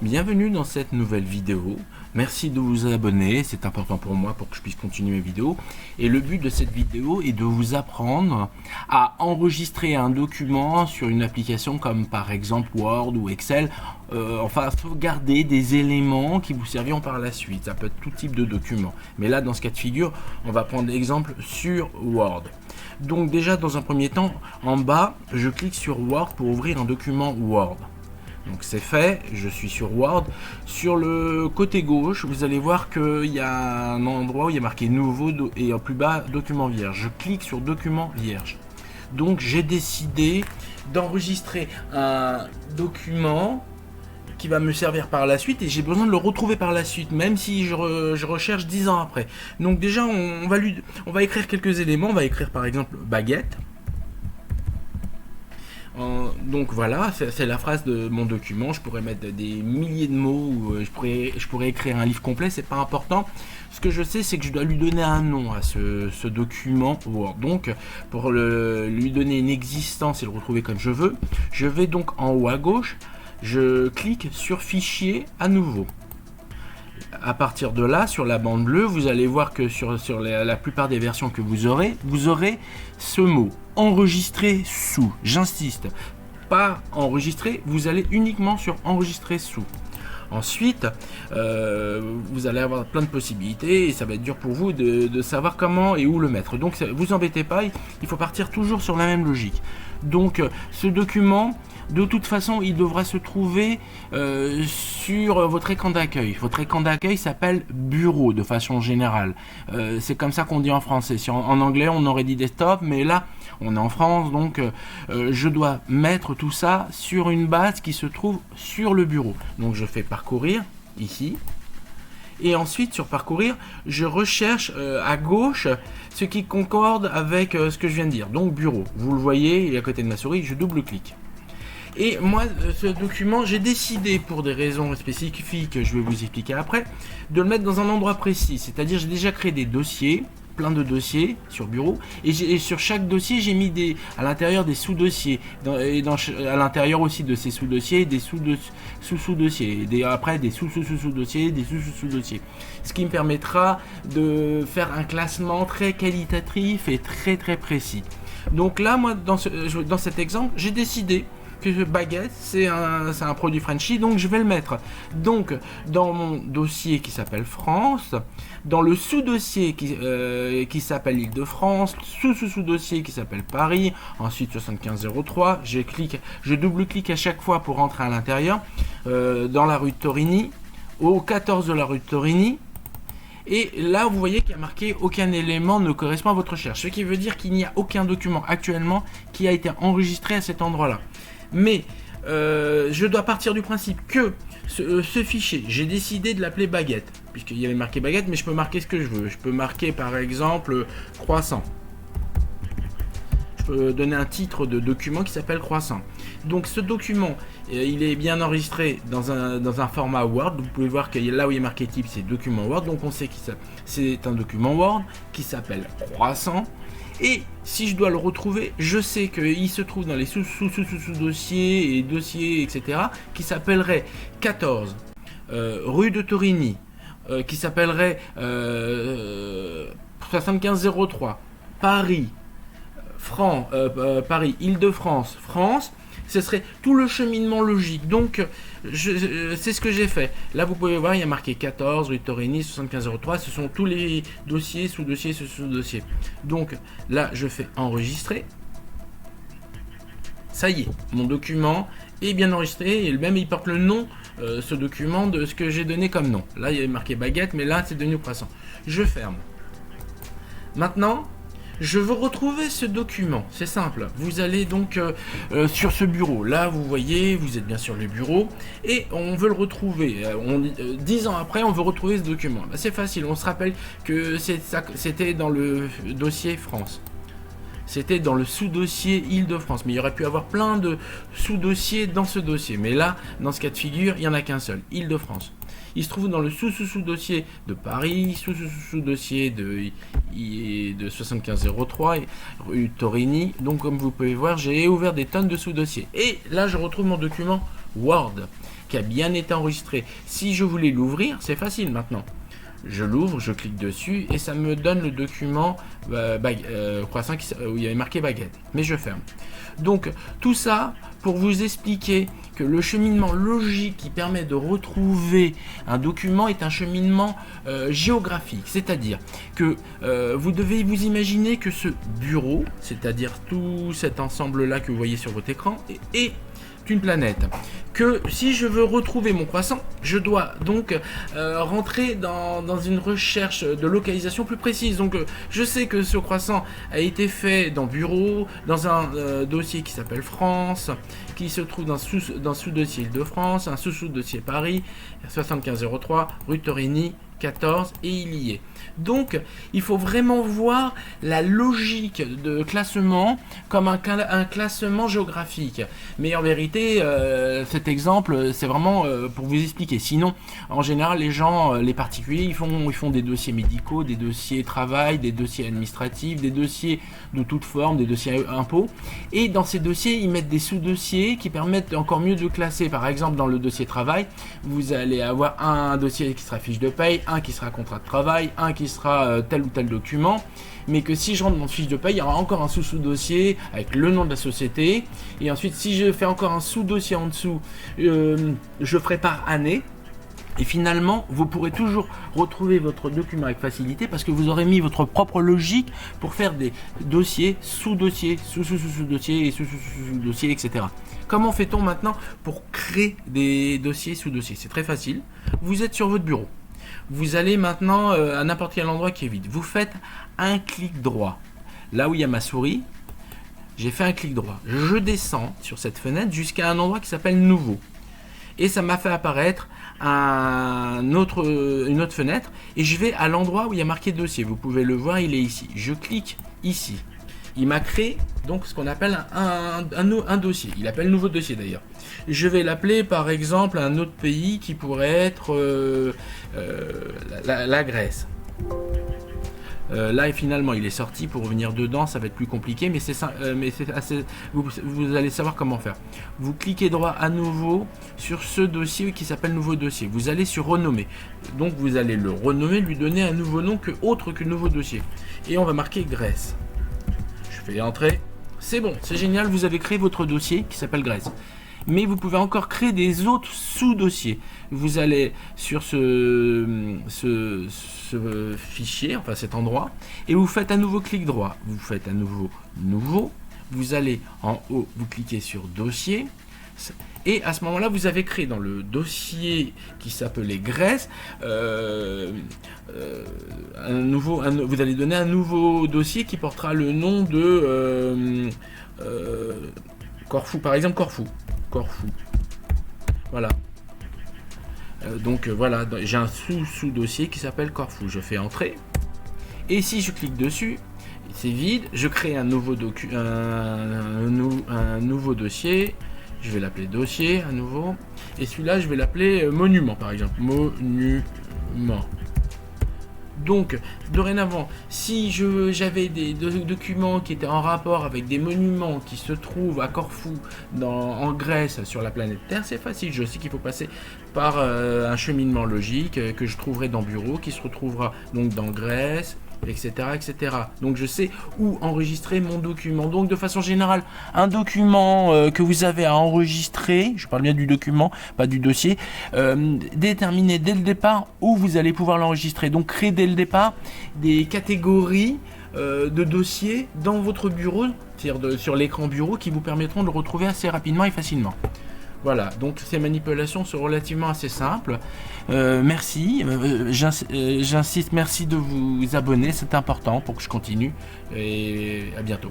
Bienvenue dans cette nouvelle vidéo. Merci de vous abonner, c'est important pour moi pour que je puisse continuer mes vidéos. Et le but de cette vidéo est de vous apprendre à enregistrer un document sur une application comme par exemple Word ou Excel. Enfin, sauvegarder des éléments qui vous serviront par la suite. Ça peut être tout type de document. Mais là, dans ce cas de figure, on va prendre l'exemple sur Word. Donc déjà, dans un premier temps, en bas, je clique sur Word pour ouvrir un document Word. Donc c'est fait, je suis sur Word. Sur le côté gauche, vous allez voir qu'il y a un endroit où il y a marqué nouveau et en plus bas document vierge. Je clique sur document vierge. Donc j'ai décidé d'enregistrer un document qui va me servir par la suite et j'ai besoin de le retrouver par la suite, même si je recherche 10 ans après. Donc déjà on va écrire quelques éléments. On va écrire par exemple baguette. Donc voilà, c'est la phrase de mon document. Je pourrais mettre des milliers de mots, je pourrais écrire un livre complet, c'est pas important. Ce que je sais, c'est que je dois lui donner un nom à ce document Word. Donc pour lui donner une existence et le retrouver comme je veux, je vais donc en haut à gauche, je clique sur fichier à nouveau. À partir de là, sur la bande bleue, vous allez voir que sur la plupart des versions que vous aurez ce mot enregistrer sous. J'insiste, pas enregistrer, vous allez uniquement sur enregistrer sous. Ensuite, vous allez avoir plein de possibilités et ça va être dur pour vous de savoir comment et où le mettre. Donc, vous embêtez pas, il faut partir toujours sur la même logique. Donc, ce document, de toute façon, il devra se trouver sur votre écran d'accueil. Votre écran d'accueil s'appelle bureau de façon générale. C'est comme ça qu'on dit en français. En anglais, on aurait dit desktop, mais là, on est en France, donc je dois mettre tout ça sur une base qui se trouve sur le bureau. Donc je fais parcourir ici. Et ensuite, sur parcourir, je recherche à gauche ce qui concorde avec ce que je viens de dire. Donc bureau, vous le voyez, il est à côté de ma souris, je double-clique. Et moi, ce document, j'ai décidé, pour des raisons spécifiques que je vais vous expliquer après, de le mettre dans un endroit précis. C'est-à-dire, j'ai déjà créé des dossiers, plein de dossiers sur bureau, et sur chaque dossier, j'ai mis à l'intérieur des sous-dossiers, à l'intérieur aussi de ces sous-dossiers, des sous-sous-dossiers, après des sous-sous-sous-dossiers, des sous-sous-sous-dossiers. Ce qui me permettra de faire un classement très qualitatif et très très précis. Donc là, moi, dans cet exemple, j'ai décidé que baguette, c'est un produit Frenchy, donc je vais le mettre. Donc, dans mon dossier qui s'appelle France, dans le sous-dossier qui s'appelle Île-de-France, sous-sous-sous-dossier qui s'appelle Paris, ensuite 7503, je double-clique à chaque fois pour rentrer à l'intérieur, dans la rue de Torigny, au 14 de la rue de Torigny. Et là, vous voyez qu'il y a marqué aucun élément ne correspond à votre recherche. Ce qui veut dire qu'il n'y a aucun document actuellement qui a été enregistré à cet endroit-là. Mais je dois partir du principe que ce fichier, j'ai décidé de l'appeler baguette, puisqu'il y avait marqué baguette, mais je peux marquer ce que je veux. Je peux marquer par exemple croissant. Je peux donner un titre de document qui s'appelle croissant. Donc ce document, il est bien enregistré dans un format Word. Vous pouvez voir que là où il est marqué type, c'est document Word. Donc on sait que c'est un document Word qui s'appelle croissant. Et si je dois le retrouver, je sais qu'il se trouve dans les sous-dossiers et dossiers, etc. qui s'appellerait 14 rue de Torigny, qui s'appellerait 7503 Paris, Paris, Île-de-France, France. Ce serait tout le cheminement logique. Donc, c'est ce que j'ai fait. Là, vous pouvez voir, il y a marqué 14, rue de Torigny, 7503. Ce sont tous les dossiers, sous-dossiers, sous-dossiers. Donc, là, je fais enregistrer. Ça y est, mon document est bien enregistré. Et même, il porte le nom, ce document, de ce que j'ai donné comme nom. Là, il y a marqué baguette, mais là, c'est devenu croissant. Je ferme. Maintenant, je veux retrouver ce document, c'est simple. Vous allez donc sur ce bureau. Là, vous voyez, vous êtes bien sur le bureau et on veut le retrouver. 10 ans après, on veut retrouver ce document. Bah, c'est facile, on se rappelle que c'était dans le dossier France. C'était dans le sous-dossier Île-de-France. Mais il y aurait pu avoir plein de sous-dossiers dans ce dossier. Mais là, dans ce cas de figure, il n'y en a qu'un seul, Île-de-France. Il se trouve dans le sous-sous-sous-dossier de Paris, sous-sous-sous-dossier de 7503, rue Torigny. Donc comme vous pouvez voir, j'ai ouvert des tonnes de sous-dossiers. Et là, je retrouve mon document Word. qui a bien été enregistré. Si je voulais l'ouvrir, c'est facile maintenant. Je l'ouvre, je clique dessus et ça me donne le document croissant où il y avait marqué baguette. Mais je ferme. Donc tout ça pour vous expliquer que le cheminement logique qui permet de retrouver un document est un cheminement géographique. C'est-à-dire que vous devez vous imaginer que ce bureau, c'est-à-dire tout cet ensemble-là que vous voyez sur votre écran, est une planète. Que si je veux retrouver mon croissant, je dois donc rentrer dans une recherche de localisation plus précise. Donc je sais que ce croissant a été fait dans bureau, dans un dossier qui s'appelle France, qui se trouve dans sous-dossier Île-de-France, un sous-dossier Paris, 7503, rue Torigny, 14, et il y est. Donc il faut vraiment voir la logique de classement comme un classement géographique. Mais en vérité, cet exemple, c'est vraiment pour vous expliquer. Sinon, en général, les gens, les particuliers, ils font des dossiers médicaux, des dossiers travail, des dossiers administratifs, des dossiers de toute forme, des dossiers impôts. Et dans ces dossiers, ils mettent des sous-dossiers qui permettent encore mieux de classer. Par exemple, dans le dossier travail, vous allez avoir un dossier qui sera fiche de paye, un qui sera contrat de travail, un qui sera tel ou tel document, mais que si je rentre dans fiche de paye, il y aura encore un sous-dossier avec le nom de la société, et ensuite si je fais encore un sous-dossier en dessous, je ferai par année, et finalement vous pourrez toujours retrouver votre document avec facilité parce que vous aurez mis votre propre logique pour faire des dossiers, sous-dossiers, sous-sous-sous-dossiers et sous-sous-sous-dossiers, etc. Comment fait-on maintenant pour créer des dossiers sous-dossiers? C'est très facile, vous êtes sur votre bureau. Vous allez maintenant à n'importe quel endroit qui est vide. Vous faites un clic droit. Là où il y a ma souris, j'ai fait un clic droit. Je descends sur cette fenêtre jusqu'à un endroit qui s'appelle Nouveau. Et ça m'a fait apparaître une autre fenêtre. Et je vais à l'endroit où il y a marqué dossier. Vous pouvez le voir, il est ici. Je clique ici. Il m'a créé donc ce qu'on appelle un dossier. Il appelle nouveau dossier d'ailleurs. Je vais l'appeler par exemple un autre pays qui pourrait être la Grèce. Là finalement il est sorti. Pour revenir dedans ça va être plus compliqué, mais c'est assez. Vous allez savoir comment faire. Vous cliquez droit à nouveau sur ce dossier qui s'appelle nouveau dossier. Vous allez sur renommer. Donc vous allez le renommer, lui donner un nouveau nom autre que nouveau dossier. Et on va marquer Grèce. Je fais entrer. C'est bon, c'est génial, vous avez créé votre dossier qui s'appelle Grèce. Mais vous pouvez encore créer des autres sous-dossiers. Vous allez sur ce fichier, enfin cet endroit, et vous faites un nouveau clic droit. Vous faites un nouveau, vous allez en haut, vous cliquez sur dossier, et à ce moment-là, vous avez créé dans le dossier qui s'appelait Grèce, vous allez donner un nouveau dossier qui portera le nom de Corfou, par exemple Corfou. Voilà. Donc voilà, j'ai un sous-dossier qui s'appelle Corfou. Je fais entrer. Et si je clique dessus, c'est vide. Je crée un nouveau dossier. Je vais l'appeler dossier à nouveau. Et celui-là, je vais l'appeler monument, par exemple. Monument. Donc, dorénavant, si j'avais des documents qui étaient en rapport avec des monuments qui se trouvent à Corfou, en Grèce, sur la planète Terre, c'est facile. Je sais qu'il faut passer par un cheminement logique que je trouverai dans Bureau, qui se retrouvera donc dans Grèce, etc., etc. Donc je sais où enregistrer mon document. Donc de façon générale, un document que vous avez à enregistrer, je parle bien du document, pas du dossier, déterminez dès le départ où vous allez pouvoir l'enregistrer. Donc créez dès le départ des catégories de dossiers dans votre bureau, c'est-à-dire sur l'écran bureau, qui vous permettront de le retrouver assez rapidement et facilement. Voilà, donc ces manipulations sont relativement assez simples. Merci, j'insiste, merci de vous abonner, c'est important pour que je continue, et à bientôt.